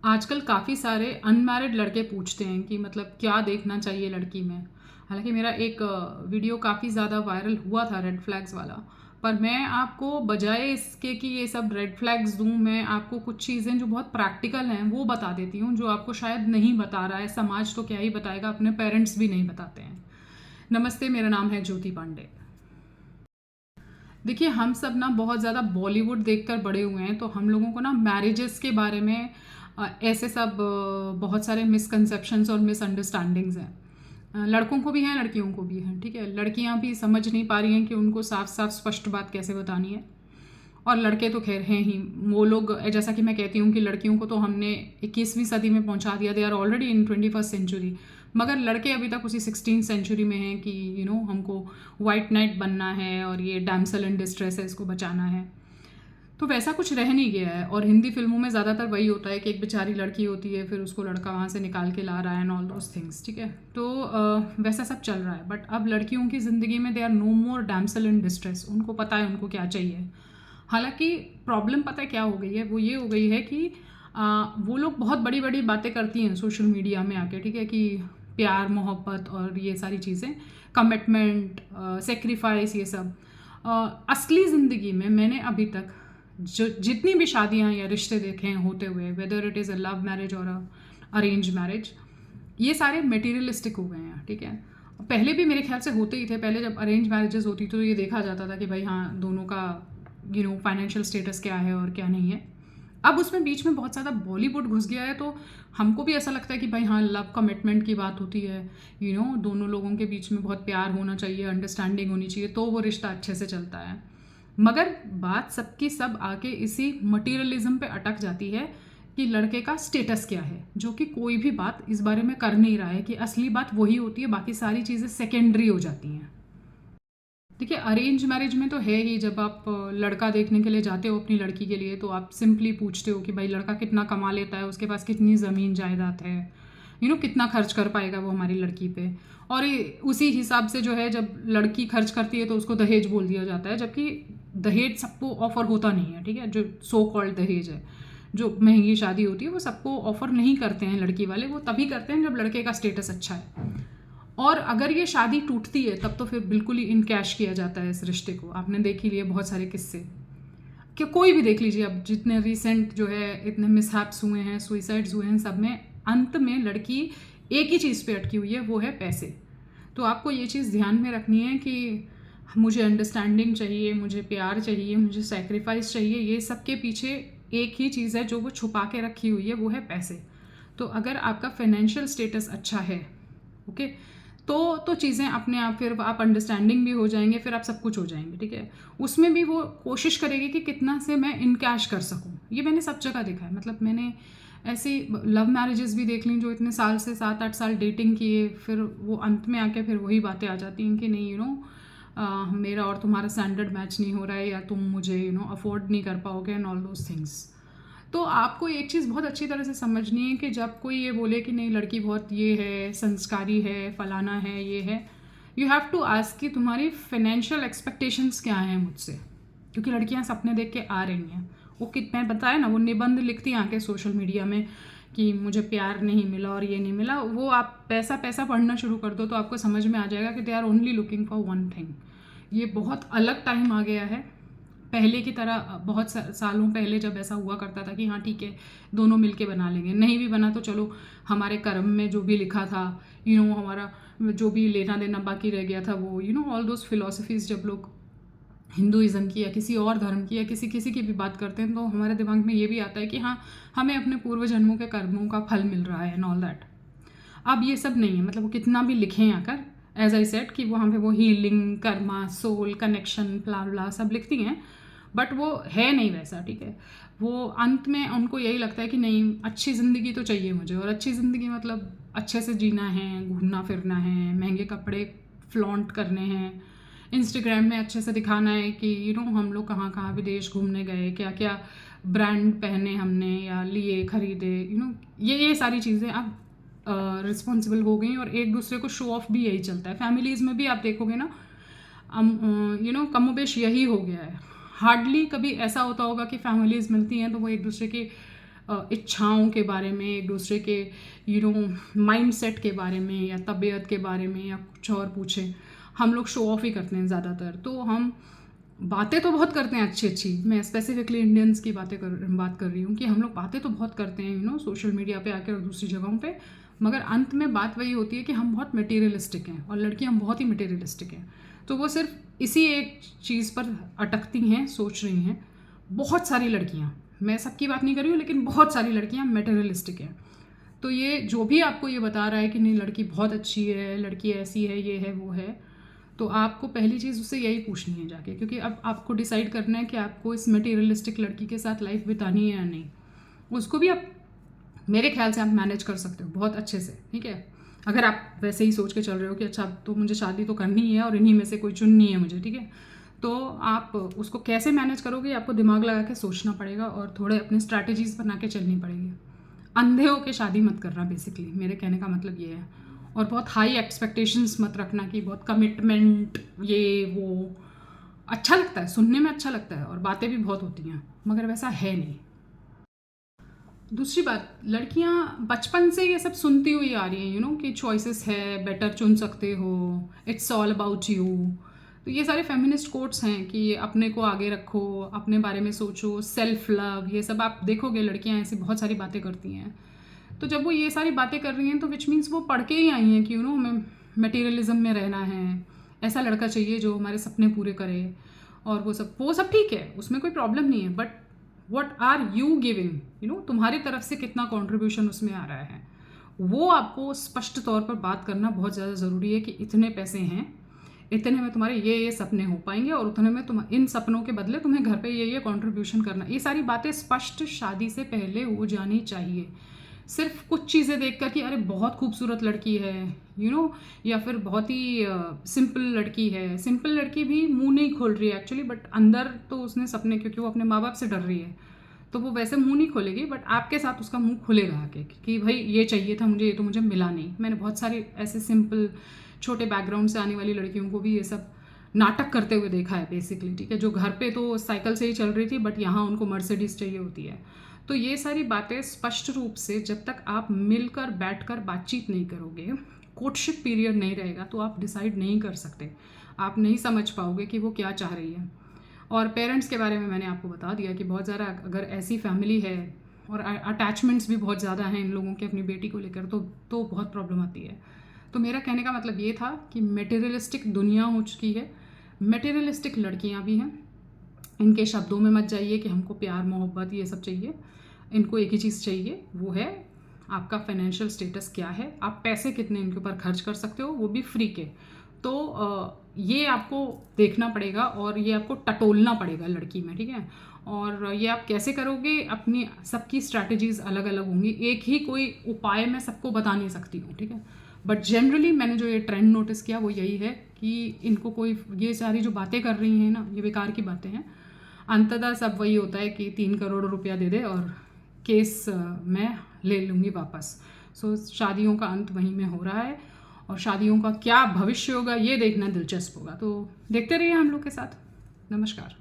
आजकल काफ़ी सारे अनमैरिड लड़के पूछते हैं कि मतलब क्या देखना चाहिए लड़की में। हालांकि मेरा एक वीडियो काफ़ी ज़्यादा वायरल हुआ था रेड फ्लैग्स वाला। पर मैं आपको बजाय इसके कि ये सब रेड फ्लैग्स दूं, मैं आपको कुछ चीज़ें जो बहुत प्रैक्टिकल हैं वो बता देती हूँ, जो आपको शायद नहीं बता रहा है समाज। तो क्या ही बताएगा, अपने पेरेंट्स भी नहीं बताते हैं। नमस्ते, मेरा नाम है ज्योति पांडे। देखिए, हम सब ना बहुत ज़्यादा बॉलीवुड देखकर बड़े हुए हैं, तो हम लोगों को ना मैरिजेस के बारे में ऐसे सब बहुत सारे मिसकंसेप्शंस और मिसअंडरस्टैंडिंग्स हैं। लड़कों को भी हैं, लड़कियों को भी हैं, ठीक है। लड़कियां भी समझ नहीं पा रही हैं कि उनको साफ साफ स्पष्ट बात कैसे बतानी है। और लड़के तो खैर हैं ही। वो लोग, जैसा कि मैं कहती हूँ कि लड़कियों को तो हमने 21वीं सदी में पहुंचा दिया, they are already in 21st century. मगर लड़के अभी तक उसी 16th सेंचुरी में हैं कि हमको वाइट नाइट बनना है और ये डैम्सल इन डिस्ट्रेस है, इसको बचाना है। तो वैसा कुछ रह नहीं गया है। और हिंदी फिल्मों में ज़्यादातर वही होता है कि एक बेचारी लड़की होती है, फिर उसको लड़का वहाँ से निकाल के ला रहा है एंड ऑल दोज थिंग्स, ठीक है। तो वैसा सब चल रहा है। बट अब लड़कियों की ज़िंदगी में they are no more damsel in distress. उनको पता है उनको क्या चाहिए। हालांकि प्रॉब्लम पता है क्या हो गई है, वो ये हो गई है कि वो लोग बहुत बड़ी बड़ी बातें करती हैं सोशल मीडिया में आके, ठीक है, कि प्यार मोहब्बत और ये सारी चीज़ें, कमिटमेंट, सेक्रीफाइस, ये सब। असली ज़िंदगी में मैंने अभी तक जो जितनी भी शादियां या रिश्ते देखे हैं होते हुए, whether it is a love marriage और अरेंज मैरिज, ये सारे मटेरियलिस्टिक हो गए हैं, ठीक है। पहले भी मेरे ख्याल से होते ही थे। पहले जब अरेंज मैरिजेस होती तो ये देखा जाता था कि भाई हाँ, दोनों का फाइनेंशियल स्टेटस क्या है और क्या नहीं है। अब उसमें बीच में बहुत ज़्यादा बॉलीवुड घुस गया है, तो हमको भी ऐसा लगता है कि भाई हाँ, लव कमिटमेंट की बात होती है, दोनों लोगों के बीच में बहुत प्यार होना चाहिए, अंडरस्टैंडिंग होनी चाहिए, तो वो रिश्ता अच्छे से चलता है। मगर बात सबकी सब आके इसी मटीरियलिज्म पे अटक जाती है कि लड़के का स्टेटस क्या है, जो कि कोई भी बात इस बारे में कर नहीं रहा है कि असली बात वही होती है, बाकी सारी चीज़ें सेकेंडरी हो जाती हैं। देखिए, अरेंज मैरिज में तो है ही। जब आप लड़का देखने के लिए जाते हो अपनी लड़की के लिए, तो आप सिंपली पूछते हो कि भाई लड़का कितना कमा लेता है, उसके पास कितनी ज़मीन जायदाद है, कितना खर्च कर पाएगा वो हमारी लड़की पे। और उसी हिसाब से जो है, जब लड़की खर्च करती है तो उसको दहेज बोल दिया जाता है, जबकि दहेज सबको ऑफर होता नहीं है, ठीक है। जो सो कॉल्ड दहेज है, जो महंगी शादी होती है, वो सबको ऑफर नहीं करते हैं लड़की वाले। वो तभी करते हैं जब लड़के का स्टेटस अच्छा है। और अगर ये शादी टूटती है तब तो फिर बिल्कुल ही इन कैश किया जाता है इस रिश्ते को। आपने देख ही लिए बहुत सारे किस्से, कि कोई भी देख लीजिए, अब जितने रिसेंट जो है इतने मिसहैप्स हुए हैं, सुइसाइड्स हुए हैं, सब में अंत में लड़की एक ही चीज़ पे अटकी हुई है, वो है पैसे। तो आपको ये चीज़ ध्यान में रखनी है कि मुझे अंडरस्टैंडिंग चाहिए, मुझे प्यार चाहिए, मुझे सेक्रीफाइस चाहिए। ये सब के पीछे एक ही चीज़ है जो वो छुपा के रखी हुई है, वो है पैसे। तो अगर आपका फाइनेंशियल स्टेटस अच्छा है, ओके, तो चीज़ें अपने आप, फिर आप अंडरस्टैंडिंग भी हो जाएंगे, फिर आप सब कुछ हो जाएंगे, ठीक है। उसमें भी वो कोशिश करेगी कि कितना से मैं इन कैश कर सकूं। ये मैंने सब जगह देखा है। मतलब मैंने ऐसी लव मैरिजेस भी देख ली जो इतने साल से 7-8 साल डेटिंग किए, फिर वो अंत में आके फिर वही बातें आ जाती हैं कि नहीं, मेरा और तुम्हारा स्टैंडर्ड मैच नहीं हो रहा है, या तुम मुझे अफोर्ड नहीं कर पाओगे एंड ऑल दोज थिंग्स। तो आपको एक चीज़ बहुत अच्छी तरह से समझनी है कि जब कोई ये बोले कि नहीं, लड़की बहुत ये है, संस्कारी है, फलाना है, ये है, यू हैव टू आस्क कि तुम्हारी फाइनेंशियल एक्सपेक्टेशंस क्या हैं मुझसे। क्योंकि लड़कियां सपने देख के आ रही हैं। वो मैं बताया ना, वो निबंध लिखती हैं आके सोशल मीडिया में कि मुझे प्यार नहीं मिला और ये नहीं मिला। वो आप पैसा पैसा पढ़ना शुरू कर दो तो आपको समझ में आ जाएगा कि they are only looking for one thing. ये बहुत अलग टाइम आ गया है। पहले की तरह बहुत सालों पहले जब ऐसा हुआ करता था कि हाँ ठीक है, दोनों मिलके बना लेंगे, नहीं भी बना तो चलो हमारे कर्म में जो भी लिखा था, हमारा जो भी लेना देना बाकी रह गया था, वो ऑल दोज फिलोसफीज, जब लोग हिंदुइज्म की या किसी और धर्म की या किसी किसी की भी बात करते हैं, तो हमारे दिमाग में ये भी आता है कि हाँ, हमें अपने पूर्व जन्मों के कर्मों का फल मिल रहा है एंड ऑल दैट। अब ये सब नहीं है। मतलब वो कितना भी लिखें आकर, एज आई सेड कि वहाँ पे वो हीलिंग, कर्मा, सोल कनेक्शन, ब्ला ब्ला सब लिखती हैं, बट वो है नहीं वैसा, ठीक है। वो अंत में उनको यही लगता है कि नहीं, अच्छी ज़िंदगी तो चाहिए मुझे, और अच्छी ज़िंदगी मतलब अच्छे से जीना है, घूमना फिरना है, महंगे कपड़े फ्लॉन्ट करने हैं, इंस्टाग्राम में अच्छे से दिखाना है कि हम लोग कहाँ कहाँ विदेश घूमने गए, क्या क्या ब्रांड पहने हमने या लिए खरीदे, ये सारी चीज़ें अब रिस्पॉन्सिबल हो गई। और एक दूसरे को शो ऑफ भी यही चलता है। फैमिलीज़ में भी आप देखोगे ना, कमोबेश यही हो गया है। हार्डली कभी ऐसा होता होगा कि फैमिलीज़ मिलती हैं तो वो एक दूसरे की इच्छाओं के बारे में, एक दूसरे के माइंडसेट के बारे में या तबीयत के बारे में या कुछ और पूछें। हम लोग शो ऑफ ही करते हैं ज़्यादातर। तो हम बातें तो बहुत करते हैं अच्छी अच्छी, मैं स्पेसिफिकली इंडियंस की बात कर रही हूँ कि हम लोग बातें तो बहुत करते हैं सोशल मीडिया पे आकर और दूसरी जगहों पे, मगर अंत में बात वही होती है कि हम बहुत मटेरियलिस्टिक हैं और लड़कियां बहुत ही मटेरियलिस्टिक हैं। तो वो सिर्फ इसी एक चीज़ पर अटकती हैं, सोच रही हैं। बहुत सारी लड़कियां, मैं सबकी बात नहीं कर रही हूँ, लेकिन बहुत सारी लड़कियां मटेरियलिस्टिक हैं। तो ये जो भी आपको ये बता रहा है कि नहीं लड़की बहुत अच्छी है, लड़की ऐसी है, ये है वो है, तो आपको पहली चीज़ उससे यही पूछनी है जाके, क्योंकि अब आपको डिसाइड करना है कि आपको इस मटेरियलिस्टिक लड़की के साथ लाइफ बितानी है या नहीं। उसको भी आप मेरे ख्याल से आप मैनेज कर सकते हो बहुत अच्छे से, ठीक है, अगर आप वैसे ही सोच के चल रहे हो कि अच्छा तो मुझे शादी तो करनी है और इन्हीं में से कोई चुननी है मुझे, ठीक है। तो आप उसको कैसे मैनेज करोगे, आपको दिमाग लगा के सोचना पड़ेगा और थोड़े अपने स्ट्रैटेजीज बना के चलनी पड़ेगी। अंधे होके शादी मत करना, बेसिकली मेरे कहने का मतलब ये है। और बहुत हाई एक्सपेक्टेशंस मत रखना कि बहुत कमिटमेंट ये वो। अच्छा लगता है, सुनने में अच्छा लगता है और बातें भी बहुत होती हैं, मगर वैसा है नहीं। दूसरी बात, लड़कियां बचपन से ये सब सुनती हुई आ रही हैं कि चॉइसेस है, बेटर चुन सकते हो, इट्स ऑल अबाउट यू। तो ये सारे फेमिनिस्ट कोट्स हैं कि अपने को आगे रखो, अपने बारे में सोचो, सेल्फ लव, ये सब आप देखोगे लड़कियां ऐसी बहुत सारी बातें करती हैं। तो जब वो ये सारी बातें कर रही हैं तो विच मीन्स वो पढ़ के ही आई हैं कि हमें मटेरियलिज्म में रहना है, ऐसा लड़का चाहिए जो हमारे सपने पूरे करे, और वो सब ठीक है, उसमें कोई प्रॉब्लम नहीं है। But what are you giving, तुम्हारी तरफ से कितना कॉन्ट्रीब्यूशन उसमें आ रहा है, वो आपको स्पष्ट तौर पर बात करना बहुत ज़्यादा ज़रूरी है कि इतने पैसे हैं, इतने में तुम्हारे ये सपने हो पाएंगे और उतने में तुम इन सपनों के बदले तुम्हें घर पे ये कंट्रीब्यूशन करना। ये सारी बातें स्पष्ट शादी से पहले हो जानी चाहिए। सिर्फ कुछ चीज़ें देखकर कि अरे बहुत खूबसूरत लड़की है या फिर बहुत ही सिंपल लड़की है। सिंपल लड़की भी मुंह नहीं खोल रही है एक्चुअली, बट अंदर तो उसने सपने, क्योंकि वो अपने माँ बाप से डर रही है तो वो वैसे मुंह नहीं खोलेगी, बट आपके साथ उसका मुंह खुलेगा आके कि भाई ये चाहिए था मुझे, ये तो मुझे मिला नहीं। मैंने बहुत सारे ऐसे सिंपल छोटे बैकग्राउंड से आने वाली लड़कियों को भी ये सब नाटक करते हुए देखा है बेसिकली, ठीक है, जो घर पे तो साइकिल से ही चल रही थी बट यहाँ उनको मर्सिडीज चाहिए होती है। तो ये सारी बातें स्पष्ट रूप से जब तक आप मिलकर बैठकर बातचीत नहीं करोगे, कोर्टशिप पीरियड नहीं रहेगा, तो आप डिसाइड नहीं कर सकते, आप नहीं समझ पाओगे कि वो क्या चाह रही है। और पेरेंट्स के बारे में मैंने आपको बता दिया कि बहुत ज़्यादा अगर ऐसी फैमिली है और अटैचमेंट्स भी बहुत ज़्यादा हैं इन लोगों के अपनी बेटी को लेकर, तो बहुत प्रॉब्लम आती है। तो मेरा कहने का मतलब ये था कि मटेरियलिस्टिक दुनिया हो चुकी है, मटेरियलिस्टिक लड़कियां भी हैं, इनके शब्दों में मत जाइए कि हमको प्यार मोहब्बत ये सब चाहिए। इनको एक ही चीज़ चाहिए, वो है आपका फाइनेंशियल स्टेटस क्या है, आप पैसे कितने इनके ऊपर खर्च कर सकते हो, वो भी फ्री के। तो ये आपको देखना पड़ेगा और ये आपको टटोलना पड़ेगा लड़की में, ठीक है। और ये आप कैसे करोगे, अपनी सबकी स्ट्रैटेजीज अलग अलग होंगी, एक ही कोई उपाय मैं सबको बता नहीं सकती हूँ, ठीक है। बट जनरली मैंने जो ये ट्रेंड नोटिस किया वो यही है कि इनको कोई ये सारी जो बातें कर रही हैं ना, ये बेकार की बातें हैं। अंततः सब वही होता है कि 3 करोड़ रुपया दे दे और केस मैं ले लूँगी वापस। सो शादियों का अंत वहीं में हो रहा है और शादियों का क्या भविष्य होगा ये देखना दिलचस्प होगा। तो देखते रहिए हम लोग के साथ। नमस्कार।